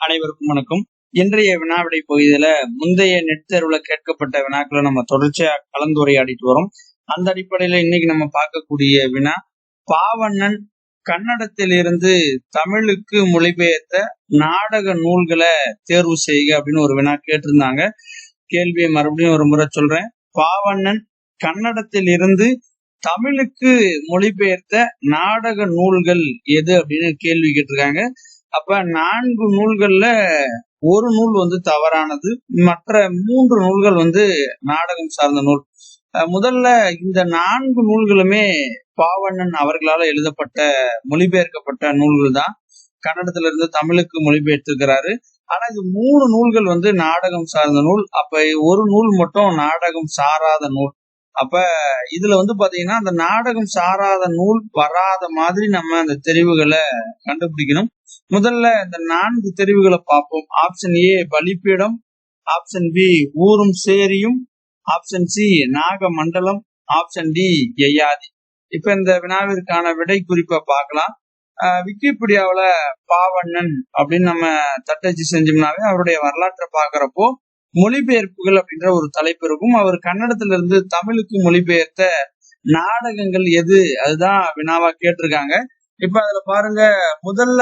அனைவருக்கும் வணக்கம். இன்றைய வினாவிடை பகுதியில முந்தைய நெட் தேர்வுல கேட்கப்பட்ட வினாக்களை நம்ம தொடர்ச்சியா கலந்துரையாடிட்டு வரோம். அந்த அடிப்படையில இன்னைக்கு நம்ம பார்க்கக்கூடிய வினா, பாவண்ணன் கன்னடத்திலிருந்து தமிழுக்கு மொழிபெயர்த்த நாடக நூல்களை தேர்வு செய்க அப்படின்னு ஒரு வினா கேட்டிருந்தாங்க. கேள்வியை மறுபடியும் ஒரு முறை சொல்றேன். பாவண்ணன் கன்னடத்தில் இருந்து தமிழுக்கு மொழிபெயர்த்த நாடக நூல்கள் எது அப்படின்னு கேள்வி கேட்டிருக்காங்க. அப்ப 4 நூல்கள்ல ஒரு நூல் தவறானது, மற்ற 3 நூல்கள் நாடகம் சார்ந்த நூல். முதல்ல இந்த 4 நூல்களுமே பாவண்ணன் அவர்களால எழுதப்பட்ட மொழிபெயர்க்கப்பட்ட நூல்கள் தான். கன்னடத்துல இருந்து தமிழுக்கு மொழிபெயர்த்திருக்கிறாரு. ஆனா இது 3 நூல்கள் நாடகம் சார்ந்த நூல். அப்ப ஒரு நூல் மட்டும் நாடகம் சாராத நூல். அப்ப இதுல பாத்தீங்கன்னா அந்த நாடகம் சாராத நூல் வராத மாதிரி நம்ம அந்த தெரிவுகளை கண்டுபிடிக்கணும். முதல்ல இந்த 4 தெரிவுகளை பார்ப்போம். Option A Balipeetam, option B ஊரும் சேரியும், option C Nagamandala, option D Yayati. இப்ப இந்த வினாவிற்கான விடை குறிப்பை பார்க்கலாம். விக்கிபீடியாவில பாவண்ணன் அப்படின்னு நம்ம தட்டச்சு செஞ்சோம்னாவே அவருடைய வரலாற்றை பாக்குறப்போ மொழிபெயர்ப்புகள் அப்படின்ற ஒரு தலைப்பு இருக்கும். அவர் கன்னடத்துல இருந்து தமிழுக்கு மொழிபெயர்த்த நாடகங்கள் எது, அதுதான் வினாவா கேட்டிருக்காங்க. இப்ப அதுல பாருங்க, முதல்ல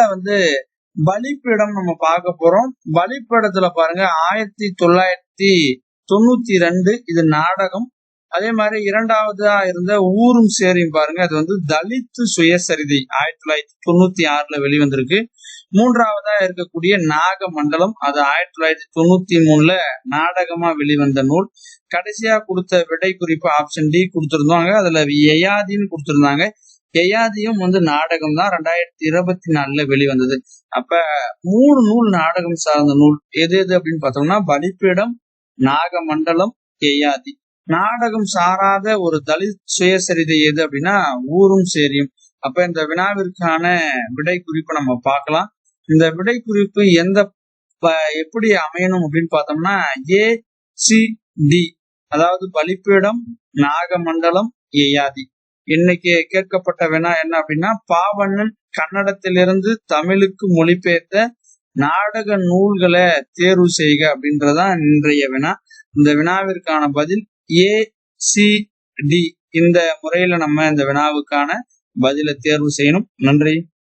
பலிப்பீடம் நம்ம பார்க்க போறோம். பலிப்பீடத்துல பாருங்க 1992 இது நாடகம். அதே மாதிரி இரண்டாவதா இருந்த ஊரும் சேரியும் பாருங்க, அது தலித் சுயசரிதை 1996 வெளிவந்திருக்கு. மூன்றாவதா இருக்கக்கூடிய நாகமண்டலம், அது 1993 நாடகமா வெளிவந்த நூல். கடைசியா கொடுத்த விடை குறிப்பு ஆப்ஷன் டி கொடுத்திருந்தாங்க. அதுல யயாதின்னு கொடுத்திருந்தாங்க. யயாதியும் நாடகம் தான், 2024 வெளிவந்தது. அப்ப 3 நூல் நாடகம் சார்ந்த நூல் எது எது அப்படின்னு பார்த்தோம்னா பலிப்பீடம், நாகமண்டலம், யயாதி. நாடகம் சாராத ஒரு தலித் சுயசரிதை எது அப்படின்னா ஊரும் சேரியும். அப்ப இந்த வினாவிற்கான விடை குறிப்பை நம்ம பார்க்கலாம். இந்த விடை குறிப்பு எப்படி அமையணும் அப்படின்னு பார்த்தோம்னா ஏ சி டி, அதாவது பலிப்பீடம், நாகமண்டலம், யயாதி. இன்னைக்கு கேட்கப்பட்ட வினா என்ன அப்படின்னா, பாவண்ணன் கன்னடத்திலிருந்து தமிழுக்கு மொழிபெயர்த்த நாடக நூல்களை தேர்வு செய்க அப்படின்றதான் இன்றைய வினா. இந்த வினாவிற்கான பதில் ஏ சி டி. இந்த முறையில நம்ம இந்த வினாவுக்கான பதிலை தேர்வு செய்யணும். நன்றி.